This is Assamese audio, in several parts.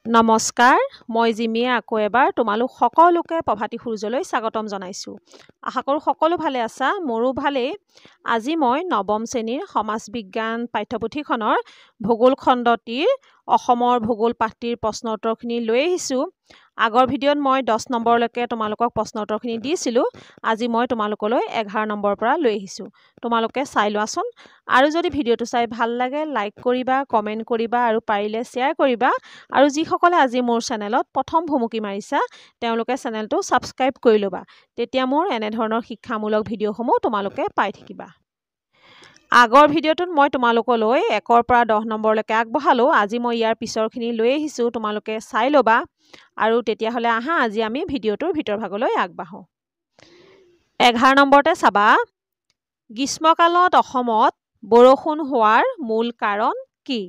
নমস্কাৰ, মই জিমিয়ে আকৌ এবাৰ তোমালোক সকলোকে প্ৰভাতী সূৰ্যলৈ স্বাগতম জনাইছোঁ। আশা কৰোঁ সকলো ভালে আছা, মোৰো ভালেই। আজি মই নৱম শ্ৰেণীৰ সমাজ বিজ্ঞান পাঠ্যপুথিখনৰ ভূগোল খণ্ডটিৰ অসমৰ ভূগোল পাঠটিৰ প্ৰশ্ন উত্তৰখিনি লৈ আহিছোঁ। আগৰ ভিডিঅ'ত মই 10 নম্বৰলৈকে তোমালোকক প্ৰশ্ন উত্তৰখিনি দিছিলোঁ। আজি মই তোমালোকলৈ 11 নম্বৰৰ পৰা লৈ আহিছোঁ। তোমালোকে চাই লোৱাচোন। আৰু যদি ভিডিঅ'টো চাই ভাল লাগে লাইক কৰিবা, কমেণ্ট কৰিবা আৰু পাৰিলে শ্বেয়াৰ কৰিবা। আৰু যিসকলে আজি মোৰ চেনেলত প্ৰথম ভুমুকি মাৰিছা তেওঁলোকে চেনেলটো ছাবস্ক্ৰাইব কৰি ল'বা। তেতিয়া মোৰ এনেধৰণৰ শিক্ষামূলক ভিডিঅ'সমূহ তোমালোকে পাই থাকিবা। আগৰ ভিডিঅ'টোত মই তোমালোকলৈ 1ৰ পৰা 10 নম্বৰলৈকে আগবঢ়ালোঁ। আজি মই ইয়াৰ পিছৰখিনি লৈ আহিছোঁ, তোমালোকে চাই ল'বা। আৰু তেতিয়াহ'লে আহা আজি আমি ভিডিঅ'টোৰ ভিতৰ ভাগলৈ আগবাঢ়োঁ। 11 নম্বৰতে চাবা, গ্ৰীষ্মকালত অসমত বৰষুণ হোৱাৰ মূল কাৰণ কি?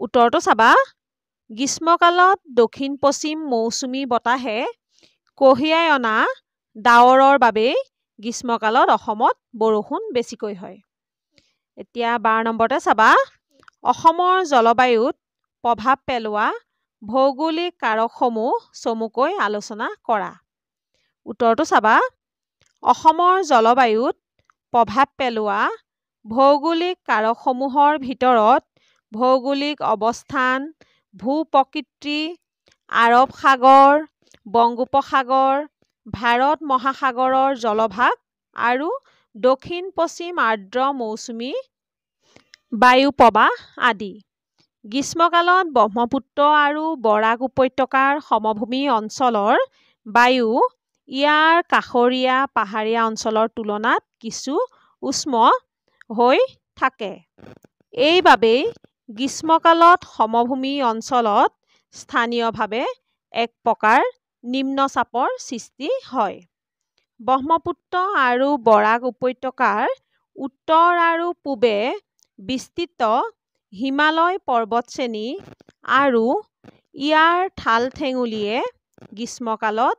উত্তৰটো চাবা, গ্ৰীষ্মকালত দক্ষিণ পশ্চিম মৌচুমী বতাহে কঢ়িয়াই অনা ডাৱৰৰ বাবেই গ্ৰীষ্মকালত অসমত বৰষুণ বেছিকৈ হয়। এতিয়া 12 নম্বৰতে চাবা, অসমৰ জলবায়ুত প্ৰভাৱ পেলোৱা ভৌগোলিক কাৰকসমূহ চমুকৈ আলোচনা কৰা। উত্তৰটো চাবা, অসমৰ জলবায়ুত প্ৰভাৱ পেলোৱা ভৌগোলিক কাৰকসমূহৰ ভিতৰত ভৌগোলিক অৱস্থান, ভূ-প্ৰকৃতি, আৰৱ সাগৰ, বংগোপসাগৰ, ভাৰত মহাসাগৰৰ জলভাগ আৰু দক্ষিণ-পশ্চিম আৰ্দ্ৰ মৌচুমী বায়ু প্ৰৱাহ আদি। গ্ৰীষ্মকালত ব্ৰহ্মপুত্ৰ আৰু বৰাক উপত্যকাৰ সমভূমি অঞ্চলৰ বায়ু ইয়াৰ কাষৰীয়া পাহাৰীয়া অঞ্চলৰ তুলনাত কিছু উষ্ম হৈ থাকে। এইবাবেই গ্ৰীষ্মকালত সমভূমি অঞ্চলত স্থানীয়ভাৱে এক প্ৰকাৰ নিম্নচাপৰ সৃষ্টি হয়। ব্ৰহ্মপুত্ৰ আৰু বৰাক উপত্যকাৰ উত্তৰ আৰু পূবে বিস্তৃত হিমালয় পৰ্বতশ্ৰেণী আৰু ইয়াৰ ঠাল-ঠেঙুলিয়ে গ্ৰীষ্মকালত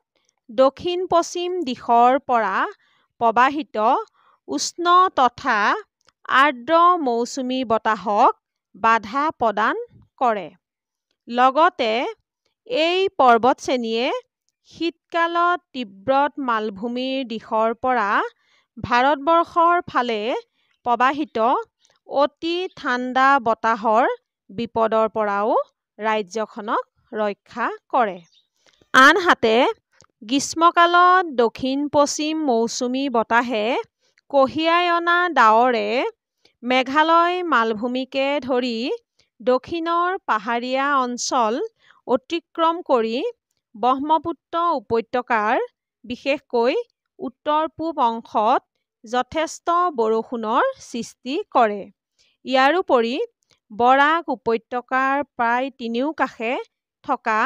দক্ষিণ-পশ্চিম দিশৰ পৰা প্ৰৱাহিত উষ্ণ তথা আৰ্দ্ৰ মৌচুমী বতাহক বাধা প্ৰদান কৰে। লগতে এই পৰ্বতশ্ৰেণীয়ে শীতকালত তিব্বত মালভূমিৰ দিশৰ পৰা ভাৰতবৰ্ষৰ ফালে প্ৰৱাহিত অতি ঠাণ্ডা বতাহৰ বিপদৰ পৰাও ৰাজ্যখনক ৰক্ষা কৰে। আনহাতে গ্ৰীষ্মকালত দক্ষিণ-পশ্চিম মৌচুমী বতাহে কঢ়িয়াই অনা ডাৱৰে মেঘালয় মালভূমিকে ধৰি দক্ষিণৰ পাহাৰীয়া অঞ্চল অতিক্ৰম কৰি ব্ৰহ্মপুত্ৰ উপত্যকাৰ বিশেষকৈ উত্তৰ-পূব অংশত যথেষ্ট বৰষুণৰ সৃষ্টি কৰে। ইয়াৰোপৰি বৰাক উপত্যকাৰ প্ৰায় তিনিওকাষে থকা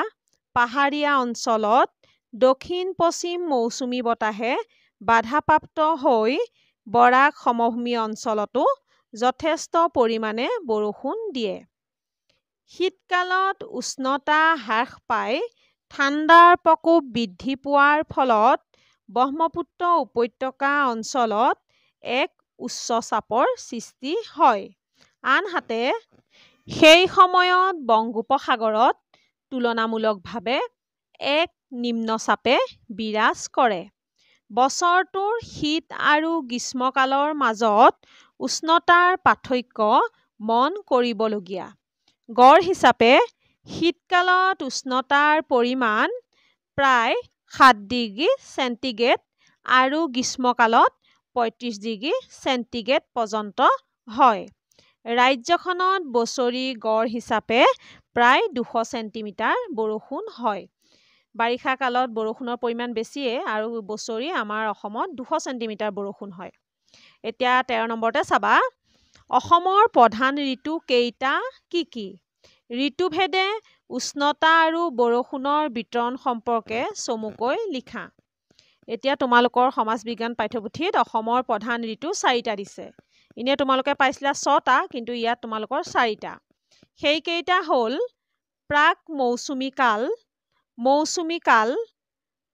পাহাৰীয়া অঞ্চলত দক্ষিণ-পশ্চিম মৌচুমী বতাহে বাধাপ্ৰাপ্ত হৈ বৰাক সমভূমি অঞ্চলতো যথেষ্ট পৰিমাণে বৰষুণ দিয়ে। শীতকালত উষ্ণতা হ্ৰাস পাই ঠাণ্ডাৰ প্ৰকোপ বৃদ্ধি পোৱাৰ ফলত ব্ৰহ্মপুত্ৰ উপত্যকা অঞ্চলত এক উচ্চ চাপৰ সৃষ্টি হয়। আনহাতে সেই সময়ত বংগোপসাগৰত তুলনামূলকভাৱে এক নিম্নচাপে বিৰাজ কৰে। বছৰটোৰ শীত আৰু গ্ৰীষ্মকালৰ মাজত উষ্ণতাৰ পাৰ্থক্য মন কৰিবলগীয়া। গড় হিচাপে শীতকালত উষ্ণতাৰ পৰিমাণ প্ৰায় 7 ডিগ্ৰী চেণ্টিগ্ৰেড আৰু গ্ৰীষ্মকালত 35 ডিগ্ৰী চেণ্টিগ্ৰেড পৰ্যন্ত হয়। ৰাজ্যখনত বছৰি গড় হিচাপে প্ৰায় 200 চেণ্টিমিটাৰ বৰষুণ হয়। বাৰিষা কালত বৰষুণৰ পৰিমাণ বেছিয়ে আৰু বছৰি আমাৰ অসমত 200 চেণ্টিমিটাৰ বৰষুণ হয়। এতিয়া 13 নম্বৰতে চাবা, অসমৰ প্ৰধান ঋতু কেইটা কি কি? ঋতুভেদে উষ্ণতা আৰু বৰষুণৰ বিতৰণ সম্পৰ্কে চমুকৈ লিখা। এতিয়া তোমালোকৰ সমাজ বিজ্ঞান পাঠ্যপুথিত অসমৰ প্ৰধান ঋতু 4টা দিছে। এনেই তোমালোকে পাইছিলা 6টা, কিন্তু ইয়াত তোমালোকৰ 4টা। সেইকেইটা হ'ল প্ৰাক মৌচুমী কাল, মৌচুমী কাল,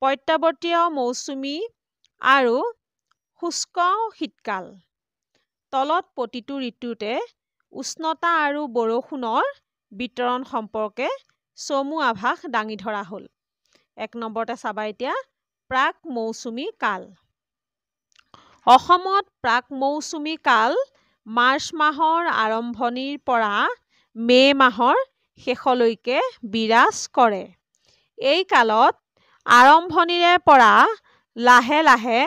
প্ৰত্যাৱৰ্তীয় মৌচুমী আৰু শুষ্ক শীতকাল। তলত প্ৰতিটো ঋতুতে উষ্ণতা আৰু বৰষুণৰ বিতৰণ সম্পৰ্কে চমু আভাস দাঙি ধৰা হ'ল। 1 নম্বৰতে চাবা এতিয়া প্ৰাক মৌচুমী কাল। অসমত প্ৰাক মৌচুমী কাল মাৰ্চ মাহৰ আৰম্ভণিৰ পৰা মে' মাহৰ শেষলৈকে বিৰাজ কৰে। এই কালত আৰম্ভণিৰে পৰা লাহে লাহে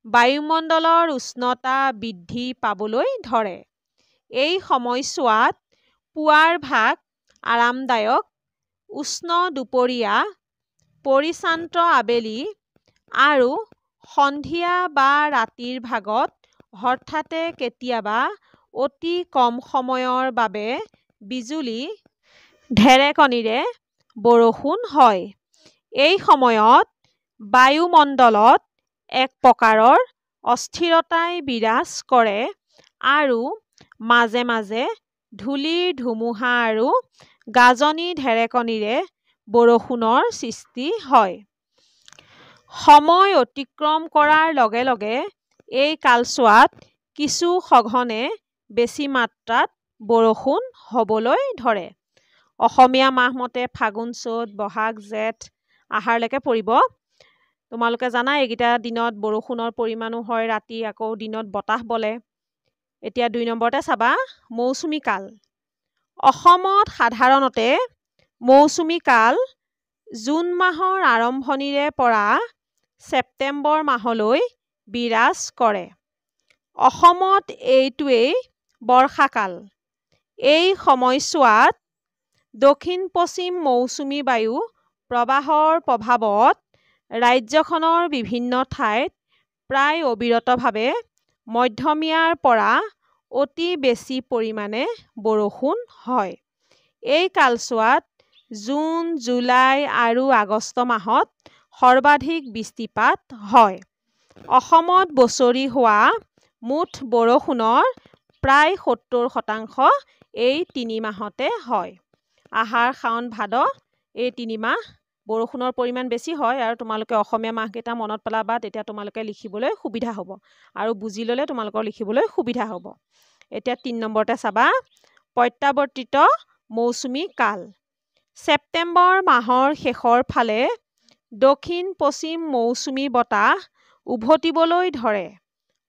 বায়ুমণ্ডলৰ উষ্ণতা বৃদ্ধি পাবলৈ ধৰে। এই সময়ছোৱাত পুৱাৰ ভাগ আৰামদায়ক, উষ্ণ দুপৰীয়া, পৰিশান্ত আবেলি আৰু সন্ধিয়া বা ৰাতিৰ ভাগত হঠাতে কেতিয়াবা অতি কম সময়ৰ বাবে বিজুলী ঢেৰেকণিৰে বৰষুণ হয়। এই সময়ত বায়ুমণ্ডলত এক প্ৰকাৰৰ অস্থিৰতাই বিৰাজ কৰে আৰু মাজে মাজে ধূলিৰ ধুমুহা আৰু গাজনি ঢেৰেকণিৰে বৰষুণৰ সৃষ্টি হয়। সময় অতিক্ৰম কৰাৰ লগে লগে এই কালছোৱাত কিছু সঘনে বেছি মাত্ৰাত বৰষুণ হ'বলৈ ধৰে। অসমীয়া মাহ মতে ফাগুন, চ'ত, বহাগ, জেঠ, আহাৰলৈকে পৰিব। তোমালোকে জানা এইকেইটা দিনত বৰষুণৰ পৰিমাণো হয়, ৰাতি আকৌ দিনত বতাহ বলে। এতিয়া 2 নম্বৰতে চাবা মৌচুমী কাল। অসমত সাধাৰণতে মৌচুমী কাল জুন মাহৰ আৰম্ভণিৰে পৰা ছেপ্টেম্বৰ মাহলৈ বিৰাজ কৰে। অসমত এইটোৱেই বৰ্ষাকাল। এই সময়ছোৱাত দক্ষিণ-পশ্চিম মৌচুমী বায়ু প্ৰবাহৰ প্ৰভাৱত ৰাজ্যখনৰ বিভিন্ন ঠাইত প্ৰায় অবিৰতভাৱে মধ্যমীয়াৰ পৰা অতি বেছি পৰিমাণে বৰষুণ হয়। এই কালছোৱাত জুন, জুলাই আৰু আগষ্ট মাহত সৰ্বাধিক বৃষ্টিপাত হয়। অসমত বছৰি হোৱা মুঠ বৰষুণৰ প্ৰায় 70% এই 3 মাহতে হয়। আহাৰ, শাওণ, ভাদ এই 3 মাহ বৰষুণৰ পৰিমাণ বেছি হয় আৰু তোমালোকে অসমীয়া মাহকেইটা মনত পেলাবা, তেতিয়া তোমালোকে লিখিবলৈ সুবিধা হ'ব আৰু বুজি ল'লে তোমালোকৰ লিখিবলৈ সুবিধা হ'ব। এতিয়া 3 নম্বৰতে চাবা প্ৰত্যাৱৰ্তিত মৌচুমী কাল। ছেপ্টেম্বৰ মাহৰ শেষৰ ফালে দক্ষিণ-পশ্চিম মৌচুমী বতাহ উভতিবলৈ ধৰে।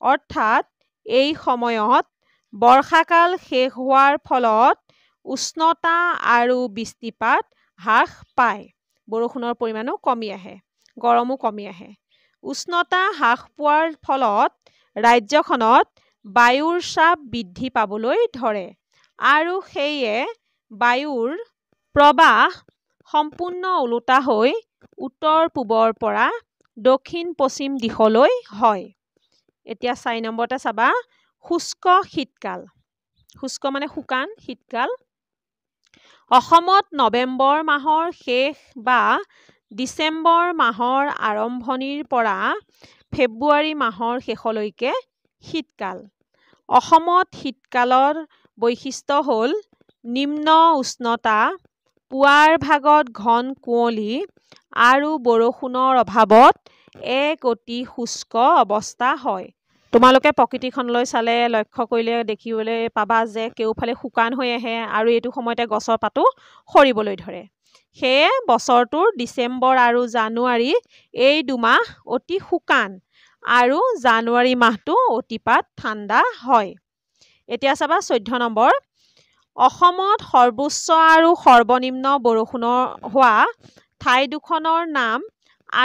অৰ্থাৎ এই সময়ত বৰ্ষাকাল শেষ হোৱাৰ ফলত উষ্ণতা আৰু বৃষ্টিপাত হ্ৰাস পায়। বৰষুণৰ পৰিমাণো কমি আহে, গৰমো কমি আহে। উষ্ণতা হ্ৰাস পোৱাৰ ফলত ৰাজ্যখনত বায়ুৰ চাপ বৃদ্ধি পাবলৈ ধৰে আৰু সেয়ে বায়ুৰ প্ৰৱাহ সম্পূৰ্ণ ওলোটা হৈ উত্তৰ-পূবৰ পৰা দক্ষিণ-পশ্চিম দিশলৈ হয়। এতিয়া 4 নম্বৰতে চাবা শুষ্ক শীতকাল। শুষ্ক মানে শুকান, শীতকাল। অসমত নৱেম্বৰ মাহৰ শেষ বা ডিচেম্বৰ মাহৰ আৰম্ভণিৰ পৰা ফেব্ৰুৱাৰী মাহৰ শেষলৈকে শীতকাল। অসমত শীতকালৰ বৈশিষ্ট্য হ'ল নিম্ন উষ্ণতা, পুৱাৰ ভাগত ঘন কুঁৱলী আৰু বৰষুণৰ অভাৱত এক অতি শুষ্ক অৱস্থা হয়। তোমালোকে প্ৰকৃতিখনলৈ চালে লক্ষ্য কৰিলে দেখিবলৈ পাবা যে কেওফালে শুকান হৈ আহে আৰু এইটো সময়তে গছৰ পাতো সৰিবলৈ ধৰে। সেয়ে বছৰটোৰ ডিচেম্বৰ আৰু জানুৱাৰী এই 2 মাহ অতি শুকান আৰু জানুৱাৰী মাহটো অতিপাত ঠাণ্ডা হয়। এতিয়া চাবা 14 নম্বৰ অসমত সৰ্বোচ্চ আৰু সৰ্বনিম্ন বৰষুণ হোৱা ঠাই দুখনৰ নাম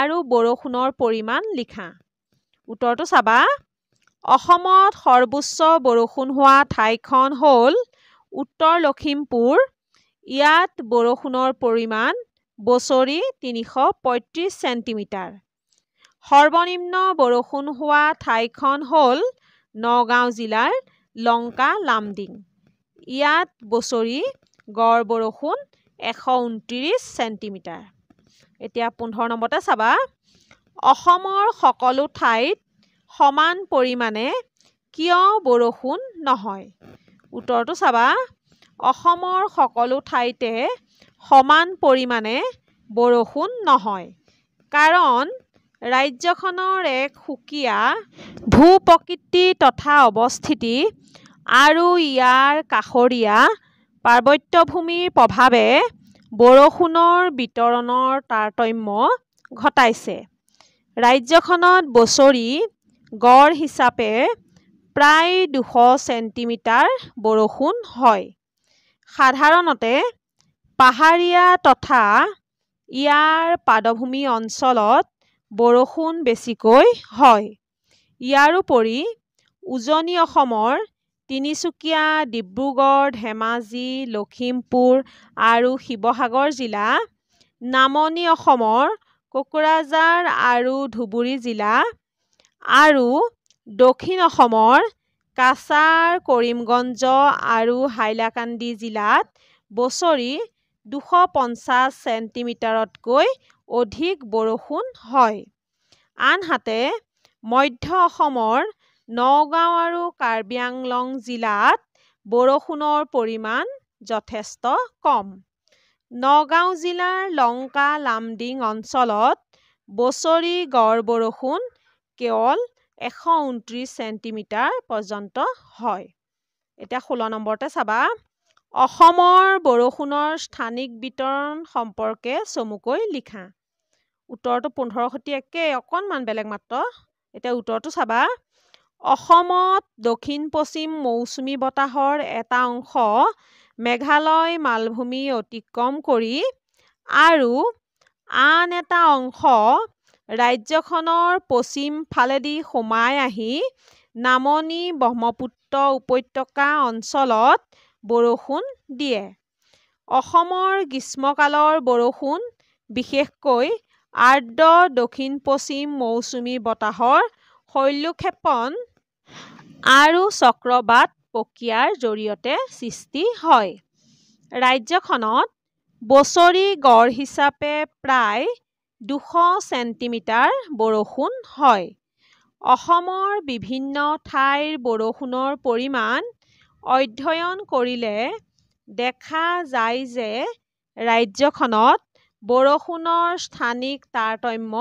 আৰু বৰষুণৰ পৰিমাণ লিখা। উত্তৰটো চাবা অসমত সৰ্বোচ্চ বৰষুণ হোৱা ঠাইখন হ'ল উত্তৰ লখিমপুৰ। ইয়াত বৰষুণৰ পৰিমাণ বছৰি 335 চেণ্টিমিটাৰ। সৰ্বনিম্ন বৰষুণ হোৱা ঠাইখন হ'ল নগাঁও জিলাৰ লংকা লামডিং। ইয়াত বছৰি গড় বৰষুণ 129 চেণ্টিমিটাৰ। এতিয়া 15 নম্বৰতে চাবা অসমৰ সকলো ঠাইত সমান পৰিমাণে কিয় বৰষুণ নহয়। উত্তৰটো চাবা অসমৰ সকলো ঠাইতে সমান পৰিমাণে বৰষুণ নহয়, কাৰণ ৰাজ্যখনৰ এক সুকীয়া ভূ-প্ৰকৃতি তথা অৱস্থিতি আৰু ইয়াৰ কাষৰীয়া পাৰ্বত্যভূমিৰ প্ৰভাৱে বৰষুণৰ বিতৰণৰ তাৰতম্য ঘটাইছে। ৰাজ্যখনত বছৰি গড় হিচাপে প্ৰায় 200 চেণ্টিমিটাৰ বৰষুণ হয়। সাধাৰণতে পাহাৰীয়া তথা ইয়াৰ পাদভূমি অঞ্চলত বৰষুণ বেছিকৈ হয়। ইয়াৰোপৰি উজনি অসমৰ তিনিচুকীয়া, ডিব্ৰুগড়, ধেমাজি, লখিমপুৰ আৰু শিৱসাগৰ জিলা, নামনি অসমৰ কোকৰাঝাৰ আৰু ধুবুৰী জিলা আৰু দক্ষিণ অসমৰ কাছাৰ, কৰিমগঞ্জ আৰু হাইলাকান্দি জিলাত বছৰি 250 চেণ্টিমিটাৰতকৈ অধিক বৰষুণ হয়। আনহাতে মধ্য অসমৰ নগাঁও আৰু কাৰ্বি আংলং জিলাত বৰষুণৰ পৰিমাণ যথেষ্ট কম। নগাঁও জিলাৰ লংকা লামডিং অঞ্চলত বছৰি গড় বৰষুণ কেৱল 129 চেণ্টিমিটাৰ পৰ্যন্ত হয়। এতিয়া 16 নম্বৰতে চাবা, অসমৰ বৰষুণৰ স্থানিক বিতৰণ সম্পৰ্কে চমুকৈ লিখা। উত্তৰটো 15 সৈতে একেই, অকণমান বেলেগ মাত্ৰ। এতিয়া উত্তৰটো চাবা, অসমত দক্ষিণ-পশ্চিম মৌচুমী বতাহৰ এটা অংশ মেঘালয় মালভূমি অতিক্ৰম কৰি আৰু আন এটা অংশ ৰাজ্যখনৰ পশ্চিম ফালেদি সোমাই আহি নামনি ব্ৰহ্মপুত্ৰ উপত্যকা অঞ্চলত বৰষুণ দিয়ে। অসমৰ গ্ৰীষ্মকালৰ বৰষুণ বিশেষকৈ আৰ্দ্ৰ দক্ষিণ-পশ্চিম মৌচুমী বতাহৰ শৈলক্ষেপণ আৰু চক্ৰবাত প্ৰক্ৰিয়াৰ জৰিয়তে সৃষ্টি হয়। ৰাজ্যখনত বছৰি গড় হিচাপে প্ৰায় 200 চেণ্টিমিটাৰ বৰষুণ হয়। অসমৰ বিভিন্ন ঠাইৰ বৰষুণৰ পৰিমাণ অধ্যয়ন কৰিলে দেখা যায় যে ৰাজ্যখনত বৰষুণৰ স্থানিক তাৰতম্য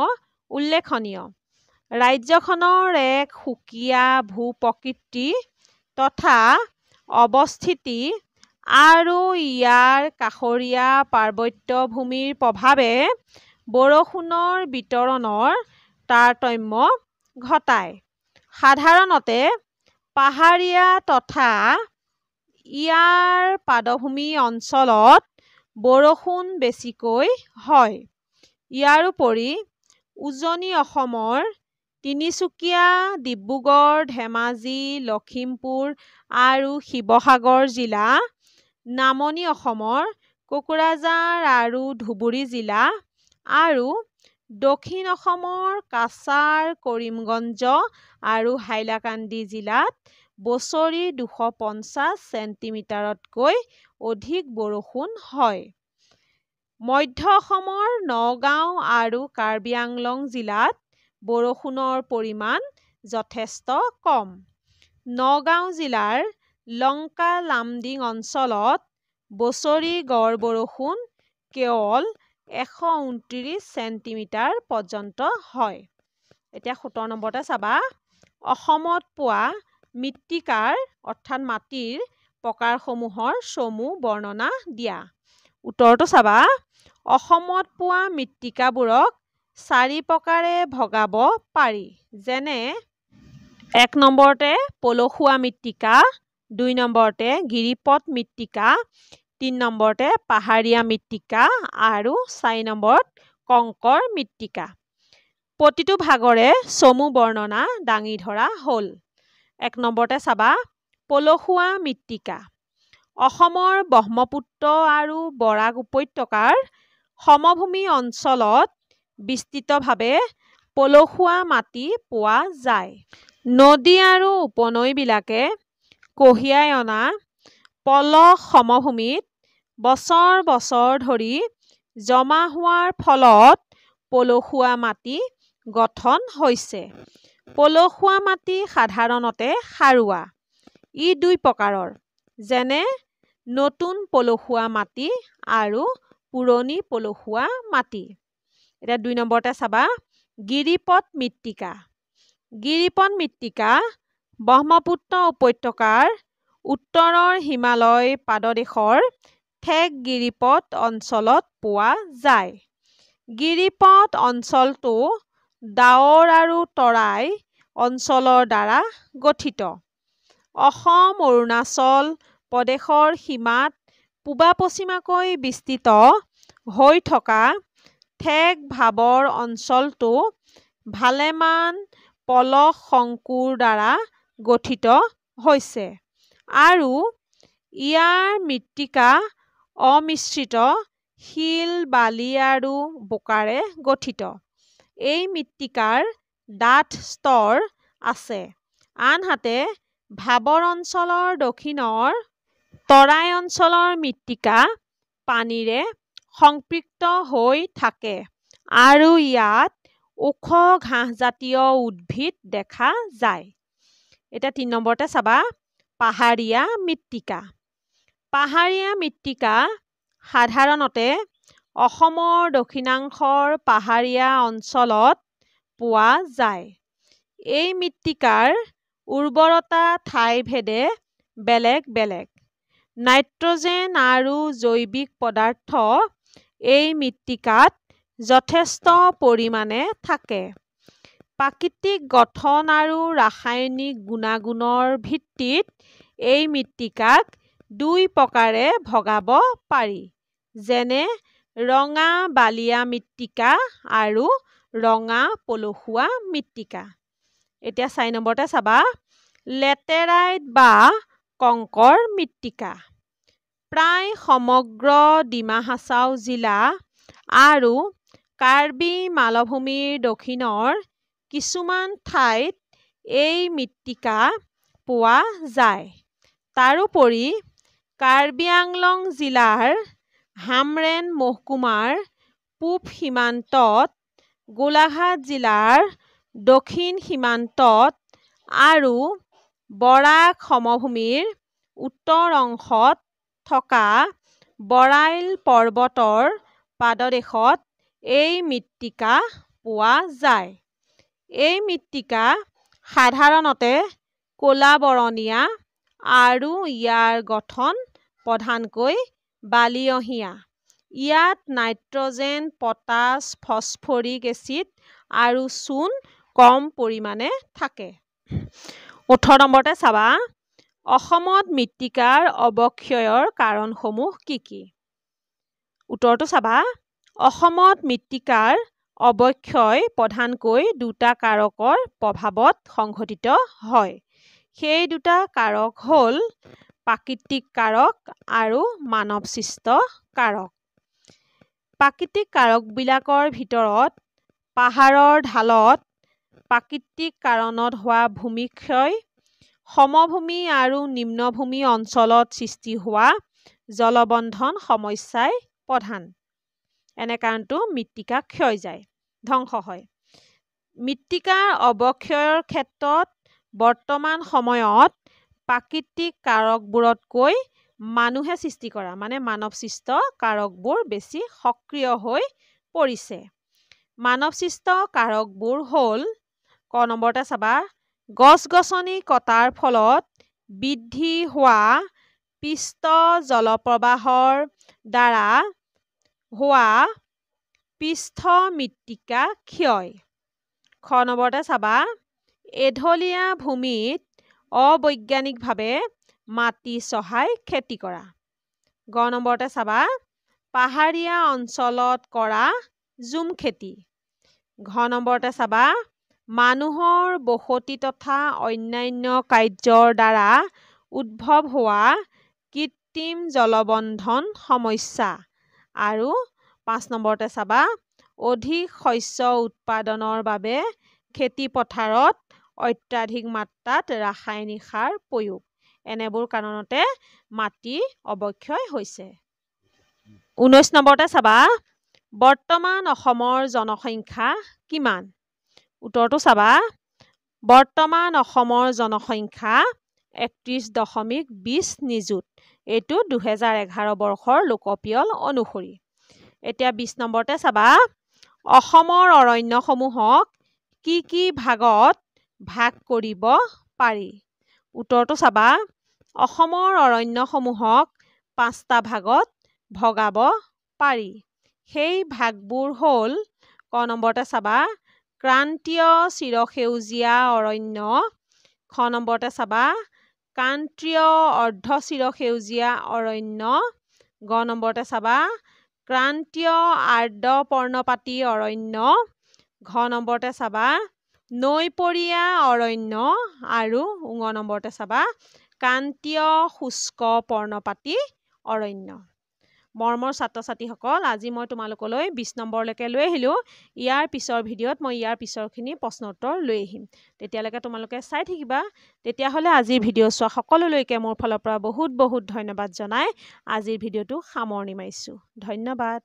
উল্লেখনীয়। ৰাজ্যখনৰ এক সুকীয়া ভূ-প্ৰকৃতি তথা অৱস্থিতি আৰু ইয়াৰ কাষৰীয়া পাৰ্বত্য ভূমিৰ প্ৰভাৱে বৰষুণৰ বিতৰণৰ তাৰতম্য ঘটায়। সাধাৰণতে পাহাৰীয়া তথা ইয়াৰ পাদভূমি অঞ্চলত বৰষুণ বেছিকৈ হয়। ইয়াৰোপৰি উজনি অসমৰ তিনিচুকীয়া, ডিব্ৰুগড়, ধেমাজি, লখিমপুৰ আৰু শিৱসাগৰ জিলা, নামনি অসমৰ কোকৰাঝাৰ আৰু ধুবুৰী জিলা আৰু দক্ষিণ অসমৰ কাছাৰ, কৰিমগঞ্জ আৰু হাইলাকান্দি জিলাত বছৰি 250 চেণ্টিমিটাৰতকৈ অধিক বৰষুণ হয়। মধ্য অসমৰ নগাঁও আৰু কাৰ্বি আংলং জিলাত বৰষুণৰ পৰিমাণ যথেষ্ট কম। নগাঁও জিলাৰ লংকা লামডিং অঞ্চলত বছৰি গড় বৰষুণ কেৱল 129 চেণ্টিমিটাৰ পৰ্যন্ত হয়। এতিয়া 17 নম্বৰতে চাবা, অসমত পোৱা মৃত্তিকাৰ অৰ্থাৎ মাটিৰ প্ৰকাৰসমূহৰ চমু বৰ্ণনা দিয়া। উত্তৰটো চাবা, অসমত পোৱা মৃত্তিকাবোৰক 4 প্ৰকাৰে ভগাব পাৰি। যেনে 1 নম্বৰতে পলসুৱা মৃত্তিকা, 2 নম্বৰতে গিৰিপথ মৃত্তিকা, 3 নম্বৰতে পাহাৰীয়া মৃত্তিকা আৰু 4 নম্বৰত কংকৰ মৃত্তিকা। প্ৰতিটো ভাগৰে চমু বৰ্ণনা দাঙি ধৰা হ'ল। 1 নম্বৰতে চাবা, পলসুৱা মৃত্তিকা। অসমৰ ব্ৰহ্মপুত্ৰ আৰু বৰাক উপত্যকাৰ সমভূমি অঞ্চলত বিস্তৃতভাৱে পলসুৱা মাটি পোৱা যায়। নদী আৰু উপনৈবিলাকে কঢ়িয়াই অনা পলস সমভূমিত বছৰ বছৰ ধৰি জমা হোৱাৰ ফলত পলসুৱা মাটি গঠন হৈছে। পলসুৱা মাটি সাধাৰণতে সাৰুৱা। ই 2 প্ৰকাৰৰ, যেনে নতুন পলসুৱা মাটি আৰু পুৰণি পলসুৱা মাটি। এতিয়া 2 নম্বৰতে চাবা, গিৰিপথ মৃত্তিকা। গিৰিপথ মৃত্তিকা ব্ৰহ্মপুত্ৰ উপত্যকাৰ উত্তৰৰ হিমালয় পাদদেশৰ ঠেক গিৰিপথ অঞ্চলত পোৱা যায়। গিৰিপথ অঞ্চলটো ডাৱৰ আৰু তৰাই অঞ্চলৰ দ্বাৰা গঠিত। অসম অৰুণাচল প্ৰদেশৰ সীমাত পূবা-পশ্চিমাকৈ বিস্তৃত হৈ থকা ঠেক ভাবৰ অঞ্চলটো ভালেমান পলস শংকুৰ দ্বাৰা গঠিত হৈছে আৰু ইয়াৰ মৃত্তিকা অমিশ্ৰিত শিল, বালি আৰু বোকাৰে গঠিত। এই মৃত্তিকাৰ ডাঠ স্তৰ আছে। আনহাতে ভাবৰ অঞ্চলৰ দক্ষিণৰ তৰাই অঞ্চলৰ মৃত্তিকা পানীৰে সংপৃক্ত হৈ থাকে আৰু ইয়াত ওখ ঘাঁহজাতীয় উদ্ভিদ দেখা যায়। এতিয়া ৩ নম্বৰতে চাবা পাহাৰীয়া মৃত্তিকা। পাহাৰীয়া মৃত্তিকা সাধাৰণতে অসমৰ দক্ষিণাংশৰ পাহাৰীয়া অঞ্চলত পোৱা যায়। এই মৃত্তিকাৰ উৰ্বৰতা ঠাইভেদে বেলেগ বেলেগ। নাইট্ৰজেন আৰু জৈৱিক পদাৰ্থ এই মৃত্তিকাত যথেষ্ট পৰিমাণে থাকে। প্ৰাকৃতিক গঠন আৰু ৰাসায়নিক গুণাগুণৰ ভিত্তিত এই মৃত্তিকাক দুই প্ৰকাৰে ভগাব পাৰি, যেনে ৰঙা বালিয়া মৃত্তিকা আৰু ৰঙা পলসুৱা মৃত্তিকা। এতিয়া ৪ নম্বৰতে চাবা লেটেৰাইট বা কংকৰ মৃত্তিকা। প্ৰায় সমগ্ৰ ডিমা হাছাও জিলা আৰু কাৰ্বি মালভূমিৰ দক্ষিণৰ কিছুমান ঠাইত এই মৃত্তিকা পোৱা যায়। তাৰোপৰি কাৰ্বি আংলং জিলাৰ হামৰেন মহকুমাৰ পূব সীমান্তত, গোলাঘাট জিলাৰ দক্ষিণ সীমান্তত আৰু বৰাক সমভূমিৰ উত্তৰ অংশত থকা বৰাইল পৰ্বতৰ পাদদেশত এই মৃত্তিকা পোৱা যায়। এই মৃত্তিকা সাধাৰণতে ক'লা বৰণীয়া আৰু ইয়াৰ গঠন প্ৰধানকৈ বালিয়হীয়া। ইয়াত নাইট্ৰজেন, পটাছ, ফছফৰিক এচিড আৰু চূণ কম পৰিমাণে থাকে। ১৮ নম্বৰতে চাবা অসমত মৃত্তিকাৰ অৱক্ষয়ৰ কাৰণসমূহ কি কি? উত্তৰটো চাবা অসমত মৃত্তিকাৰ অৱক্ষয় প্ৰধানকৈ দুটা কাৰকৰ প্ৰভাৱত সংঘটিত হয়। সেই দুটা কাৰক হ'ল প্ৰাকৃতিক কাৰক আৰু মানৱসৃষ্ট কাৰক। প্ৰাকৃতিক কাৰকবিলাকৰ ভিতৰত পাহাৰৰ ঢালত প্ৰাকৃতিক কাৰণত হোৱা ভূমিক্ষয়, সমভূমি আৰু নিম্নভূমি অঞ্চলত সৃষ্টি হোৱা জলবন্ধন সমস্যাই প্ৰধান। এনে কাৰণতো মৃত্তিকা ক্ষয় যায়, ধ্বংস হয়। মৃত্তিকাৰ অৱক্ষয়ৰ ক্ষেত্ৰত বৰ্তমান সময়ত প্ৰাকৃতিক কাৰকবোৰতকৈ মানুহে সৃষ্টি কৰা মানে মানৱসৃষ্ট কাৰকবোৰ বেছি সক্ৰিয় হৈ পৰিছে। মানৱসৃষ্ট কাৰকবোৰ হ'ল ক নম্বৰতে চাবা গছ-গছনি কটাৰ ফলত বৃদ্ধি হোৱা পৃষ্ঠ জলপ্ৰবাহৰ দ্বাৰা হোৱা পৃষ্ঠ মৃত্তিকা ক্ষয়। খ নম্বৰতে চাবা এঢলীয়া ভূমিত অবৈজ্ঞানিকভাৱে মাটি চহাই খেতি কৰা। গ নম্বৰতে চাবা পাহাৰীয়া অঞ্চলত কৰা ঝুম খেতি। ঘ নম্বৰতে চাবা মানুহৰ বসতি তথা অন্যান্য কাৰ্যৰ দ্বাৰা উদ্ভৱ হোৱা কৃত্ৰিম জলবন্ধন সমস্যা। আৰু ৫ নম্বৰতে চাবা অধিক শস্য উৎপাদনৰ বাবে খেতি পথাৰত অত্যাধিক মাত্ৰাত ৰাসায়নিক সাৰ প্ৰয়োগ। এনেবোৰ কাৰণতে মাটি অৱক্ষয় হৈছে। ১৯ নম্বৰতে চাবা বৰ্তমান অসমৰ জনসংখ্যা কিমান? উত্তৰটো চাবা বৰ্তমান অসমৰ জনসংখ্যা ৩১.২০ নিযুত। এইটো ২০১১ বৰ্ষৰ লোকপিয়ল অনুসৰি। এতিয়া ২০ নম্বৰতে চাবা অসমৰ অৰণ্যসমূহক কি কি ভাগত ভাগ কৰিব পাৰি? উত্তৰটো চাবা অসমৰ অৰণ্যসমূহক ৫টা ভাগত ভগাব পাৰি সেই ভাগবোৰ হ'ল ক নম্বৰতে চাবা ক্ৰান্তীয় চিৰসেউজীয়া অৰণ্য খ নম্বৰতে চাবা ক্ৰান্তীয় অৰ্ধ চিৰসেউজীয়া অৰণ্য গ নম্বৰতে চাবা ক্ৰান্তীয় আৰ্দ্ৰ পৰ্ণপাতী অৰণ্য ঘ নম্বৰতে চাবা নৈপৰীয়া অৰণ্য আৰু ঙ নম্বৰতে চাবা ক্ৰান্তীয় শুষ্ক পৰ্ণপাতী অৰণ্য মৰমৰ ছাত্ৰ ছাত্ৰীসকল আজি মই তোমালোকলৈ 20 নম্বৰলৈকে লৈ আহিলোঁ ইয়াৰ পিছৰ ভিডিঅ'ত মই ইয়াৰ পিছৰখিনি প্ৰশ্ন উত্তৰ লৈ আহিম তেতিয়ালৈকে তোমালোকে চাই থাকিবা তেতিয়াহ'লে আজিৰ ভিডিঅ' চোৱা সকলোলৈকে মোৰ ফালৰ পৰা বহুত বহুত ধন্যবাদ জনাই আজিৰ ভিডিঅ'টো সামৰণি মাৰিছোঁ ধন্যবাদ